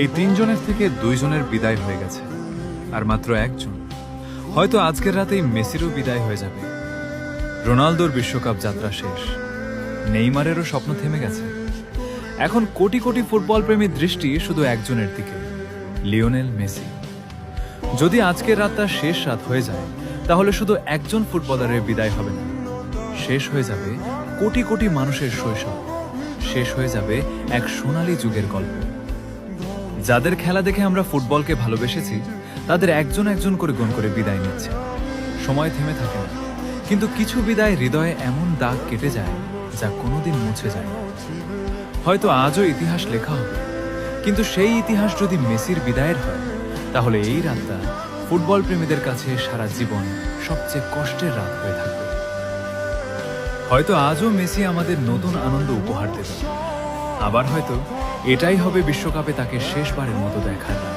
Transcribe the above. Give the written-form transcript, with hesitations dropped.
এই তিনজনের থেকে দুইজনের বিদায় হয়ে গেছে, আর মাত্র একজন। হয়তো আজকের রাতেই মেসিরও বিদায় হয়ে যাবে। রোনালদোর বিশ্বকাপ যাত্রা শেষ, নেইমারেরও স্বপ্ন থেমে গেছে। এখন কোটি কোটি ফুটবল প্রেমীর দৃষ্টি শুধু একজনের দিকে, লিওনেল মেসি। যদি আজকের রাতটা শেষ রাত হয়ে যায়, তাহলে শুধু একজন ফুটবলারের বিদায় হবে না, শেষ হয়ে যাবে কোটি কোটি মানুষের শৈশব, শেষ হয়ে যাবে এক সোনালী যুগের গল্প। যাদের খেলা দেখে আমরা ফুটবলকে ভালোবেসেছি, তাদের একজন একজন করে গুণ করে বিদায় নিচ্ছে। সময় থেমে থাকে না, কিন্তু কিছু বিদায় হৃদয়ে এমন দাগ কেটে যায় যা কোনোদিন মুছে যায় না। হয়তো আজও ইতিহাস লেখা হবে, কিন্তু সেই ইতিহাস যদি মেসির বিদায়ের হয়, তাহলে এই রাতটা ফুটবল প্রেমীদের কাছে সারা জীবন সবচেয়ে কষ্টের রাত হয়ে থাকবে। হয়তো আজও মেসি আমাদের নতুন আনন্দ উপহার দেবে, আবার হয়তো এটাই হবে বিশ্বকাপে তাকে শেষবারের মতো দেখার রাত।